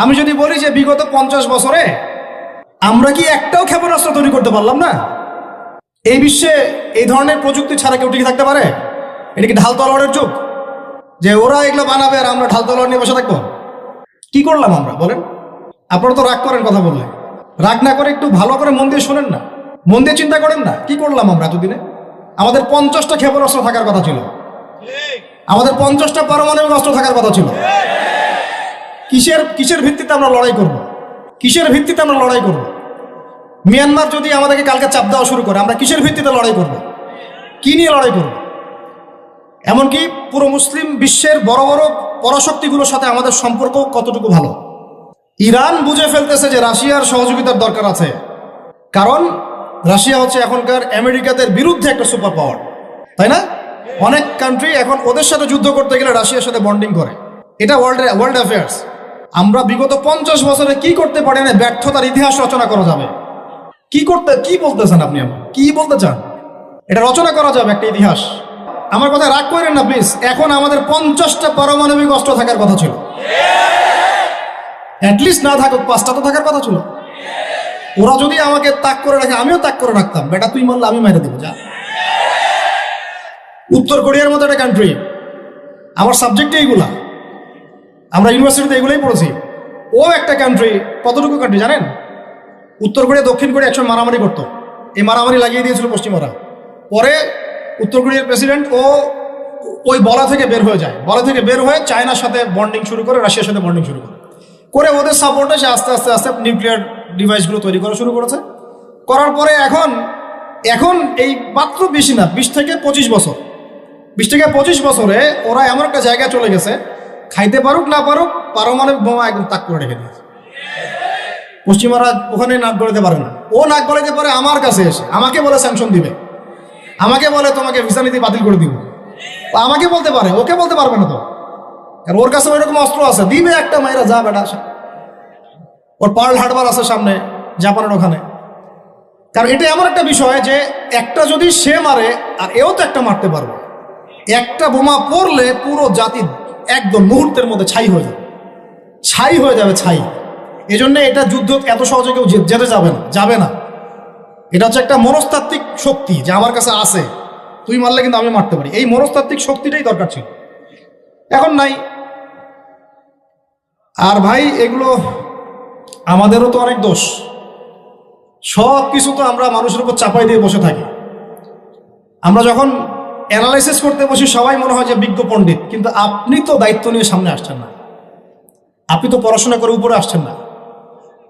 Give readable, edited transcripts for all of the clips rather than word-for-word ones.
আমি যদি বলি যে বিগত 50 বছরে আমরা কি একটাও ক্ষেপণাস্ত্র তৈরি করতে পারলাম না? এই বিশ্বে এই ধরনের প্রযুক্তি ছাড়া কেউ টিকে থাকতে পারে? এটা কি ঢাল তলোয়ারের যুগ যে ওরা এগুলো বানাবে আর আমরা ঢাল তলোয়ার নিয়ে বসে থাকবো? কি করলাম আমরা বলেন? আপনারা তো রাগ করেন কথা বললে। রাগ না করে একটু ভালো করে মন দিয়ে শোনেন না, মন দিয়ে চিন্তা করেন না। কি করলাম আমরা এতদিনে? আমাদের 50টা ক্ষেপণাস্ত্র থাকার কথা ছিল, আমাদের 50টা পারমাণবিক অস্ত্র থাকার কথা ছিল। কিসের ভিত্তিতে আমরা লড়াই করব? কিসের ভিত্তিতে আমরা লড়াই করব? মিয়ানমার যদি আমাদেরকে কালকে চাপ দেওয়া শুরু করে, আমরা কিসের ভিত্তিতে লড়াই করব? কি নিয়ে লড়াই করব? এমনকি পুরো মুসলিম বিশ্বের বড় বড় পরাশক্তিগুলোর সাথে আমাদের সম্পর্ক কতটুকু ভালো। ইরান বুঝে ফেলতেছে যে রাশিয়ার সহযোগিতার দরকার আছে, কারণ রাশিয়া হচ্ছে এখনকার আমেরিকাদের বিরুদ্ধে একটা সুপার পাওয়ার, তাই না? অনেক কান্ট্রি এখন ওদের সাথে যুদ্ধ করতে গেলে রাশিয়ার সাথে বন্ডিং করে। এটা ওয়ার্ল্ড অ্যাফেয়ার্স। আমরা বিগত 50 বছরে কি করতে পারি না, ব্যর্থতার ইতিহাস রচনা করা যাবে। কি বলতেছেন আপনি? আমার কি বলতে চান? এটা রচনা করা যাবে একটা ইতিহাস। আমার কথা রাগ করেন না প্লিজ। এখন আমাদের 50টা পারমাণবিক অস্ত্র থাকার কথা ছিল, অ্যাটলিস্ট না থাকুক 5টা তো থাকার কথা ছিল। ওরা যদি আমাকে তাক করে রাখে, আমিও তাক করে রাখতাম। বেটা তুই মারলে আমি মেরে দেবো, যা। উত্তর কোরিয়ার মতো একটা কান্ট্রি, আমার সাবজেক্টে এইগুলা, আমরা ইউনিভার্সিটিতে এগুলোই পড়েছি। ও একটা কান্ট্রি, কতটুকু কান্ট্রি জানেন? উত্তর কোরিয়া দক্ষিণ কোরিয়া একসময় মারামারি করতো, এই মারামারি লাগিয়ে দিয়েছিল পশ্চিমারা। পরে উত্তর কোরিয়ার প্রেসিডেন্ট ওই বলা থেকে বের হয়ে যায়, বলা থেকে বের হয়ে চায়নার সাথে বন্ডিং শুরু করে, রাশিয়ার সাথে বন্ডিং শুরু করে ওদের সাপোর্টে সে আস্তে আস্তে আস্তে নিউক্লিয়ার ডিভাইসগুলো তৈরি করা শুরু করেছে। করার পরে এখন এই মাত্র বেশি না, 20 থেকে 25 বছর, 20 থেকে 25 বছরে ওরা এমন একটা জায়গায় চলে গেছে, খাইতে পারুক না পারুক পারমাণবিক বোমা একদম তাক করে রেখে দিয়েছে। পশ্চিমারা ওখানে নাক গলাতে পারে না। ও নাক গলাতে পারে আমার কাছে এসে, আমাকে বলে স্যাংশন দিবে, আমাকে বলে তোমাকে ভিসা নীতি বাতিল করে দিব। আমাকে বলতে পারে, ওকে বলতে পারবে না তো, কারণ ওর কাছে ওইরকম অস্ত্র আছে, দিবে একটা মাইরা, যা বেটা আসে। ওর পার্ল হারবার আছে সামনে জাপানের ওখানে। কারণ এটা এমন একটা বিষয় যে একটা যদি সে মারে আর এও তো একটা মারতে পারবে। একটা বোমা পড়লে পুরো জাতি একদম মুহূর্তের মধ্যে ছাই হয়ে যাবে, ছাই। এই জন্য এটা যুদ্ধ এত সহজে কেউ যেতে যাবে না। এটা হচ্ছে একটা মনস্তাত্ত্বিক শক্তি যে আমার কাছে আছে, তুই মারলে কিন্তু আমি মারতে পারি। এই মনস্তাত্ত্বিক শক্তিটাই দরকার ছিল, এখন নাই। আর ভাই এগুলো আমাদেরও তো অনেক দোষ। সব কিছু তো আমরা মানুষের উপর চাপাই দিয়ে বসে থাকি। আমরা যখন অ্যানালাইসিস করতে বসি সবাই মনে হয় যে বিজ্ঞ পণ্ডিত, কিন্তু আপনি তো দায়িত্ব নিয়ে সামনে আসছেন না, আপনি তো পড়াশোনা করে উপরে আসছেন না,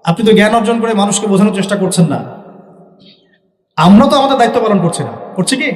আপনি তো জ্ঞান অর্জন করে মানুষকে বোঝানোর চেষ্টা করছেন না। আমরা তো আমাদের দায়িত্ব পালন করছি না, করছি কি?